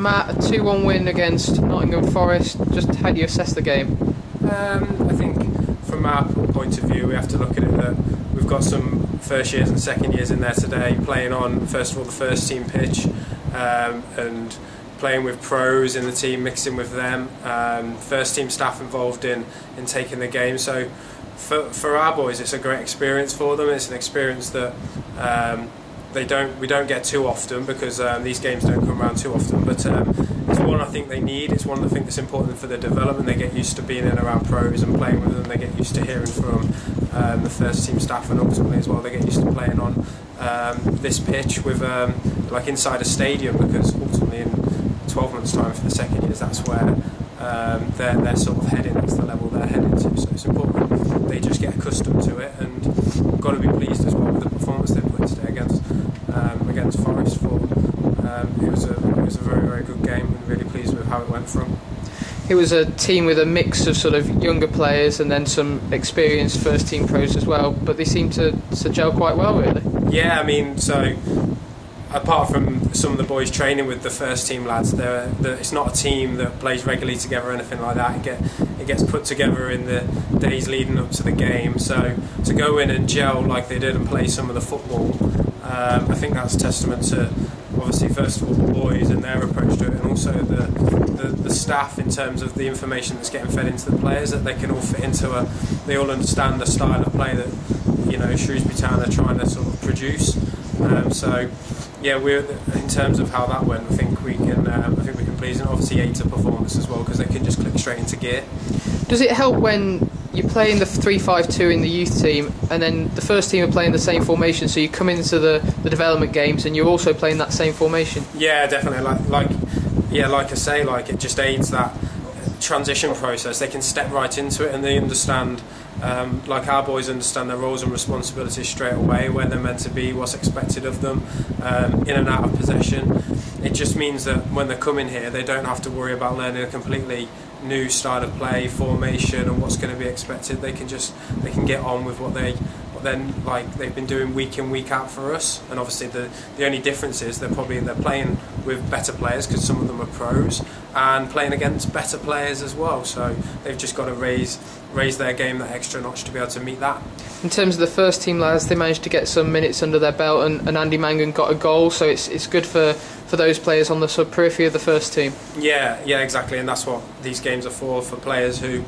Matt, a 2-1 win against Nottingham Forest. Just how do you assess the game? I think from our point of view, we have to look at it that we've got some first years and second years in there today, playing on, first of all, the first team pitch, and playing with pros in the team, mixing with them, first team staff involved in taking the game. So for our boys, it's a great experience for them. It's an experience that we don't get too often, because these games don't come around too often, but it's one I think they need. It's one I think that's important for their development. They get used to being in around pros and playing with them. They get used to hearing from the first team staff, and ultimately as well they get used to playing on this pitch with like inside a stadium, because ultimately in 12 months time for the second years, that's where they're sort of heading. That's the level they're heading to, so it's important they just get accustomed to it, and we've got to be pleased as well with the performance they put in today against Forest. It was a very, very good game, and really pleased with how it went from. It was a team with a mix of sort of younger players and then some experienced first team pros as well, but they seemed to gel quite well, really. Yeah, I mean, so apart from some of the boys training with the first team lads, it's not a team that plays regularly together or anything like that. It gets put together in the days leading up to the game, so to go in and gel like they did and play some of the football, I think that's a testament to, obviously, first of all, the boys and their approach to it, and also the staff in terms of the information that's getting fed into the players, that they can all fit into they all understand the style of play that, you know, Shrewsbury Town are trying to sort of produce. So yeah, in terms of how that went, I think we can please, and obviously aid to performance as well, because they can just click straight into gear. Does it help when you're playing the 3-5-2 in the youth team, and then the first team are playing the same formation, so you come into the development games and you're also playing that same formation? Yeah, definitely. Like I say, like it just aids that transition process. They can step right into it, and they understand, like our boys understand their roles and responsibilities straight away, where they're meant to be, what's expected of them, in and out of possession. It just means that when they come in here, they don't have to worry about learning a completely new style of play, formation, and what's going to be expected. They can get on with what they've been doing week in, week out for us. And obviously the only difference is they're playing with better players, because some of them are pros, and playing against better players as well, so they've just got to raise their game that extra notch to be able to meet that. In terms of the first team lads, they managed to get some minutes under their belt, and Andy Mangan got a goal, so it's good for those players on the sort of periphery of the first team. Yeah, exactly, and that's what these games are for players who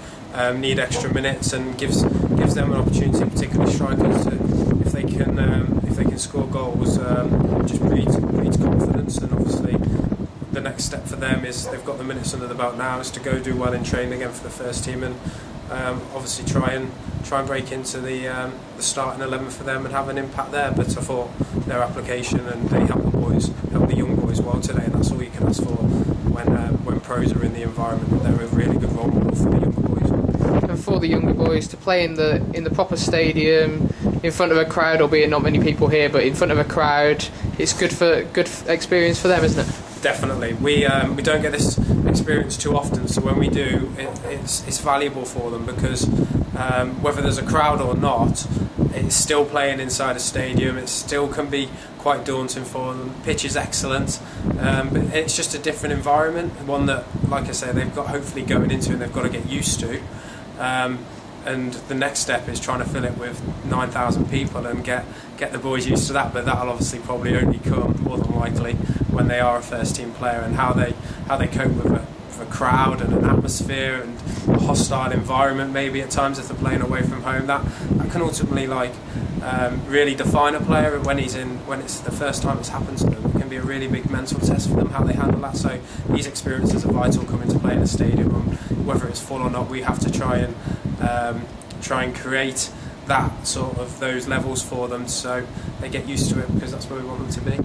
need extra minutes, and gives them an opportunity, particularly strikers, if they can score goals, just breeds confidence. And obviously the next step for them is they've got the minutes under the belt now, is to go do well in training again for the first team, and obviously try and break into the starting 11 for them and have an impact there. But I thought their application, and they help the young boys well today, and that's all you can ask for when pros are in the environment. They're a really good role model for the younger boys. And for the younger boys to play in the proper stadium, in front of a crowd, albeit not many people here, but in front of a crowd, it's good experience for them, isn't it? Definitely. We don't get this experience too often, so when we do, it's valuable for them, because whether there's a crowd or not, it's still playing inside a stadium. It still can be quite daunting for them. The pitch is excellent, but it's just a different environment, one that, like I say, they've got hopefully going into, and they've got to get used to. And the next step is trying to fill it with 9,000 people and get the boys used to that. But that'll obviously probably only come, more than likely, when they are a first team player, and how they cope with a crowd and an atmosphere and a hostile environment, maybe at times if they're playing away from home. That can ultimately really define a player when it's the first time it's happened to them. It can be a really big mental test for them, how they handle that. So these experiences are vital coming to play in a stadium, and whether it's full or not, we have to try and create that sort of those levels for them, so they get used to it, because that's where we want them to be.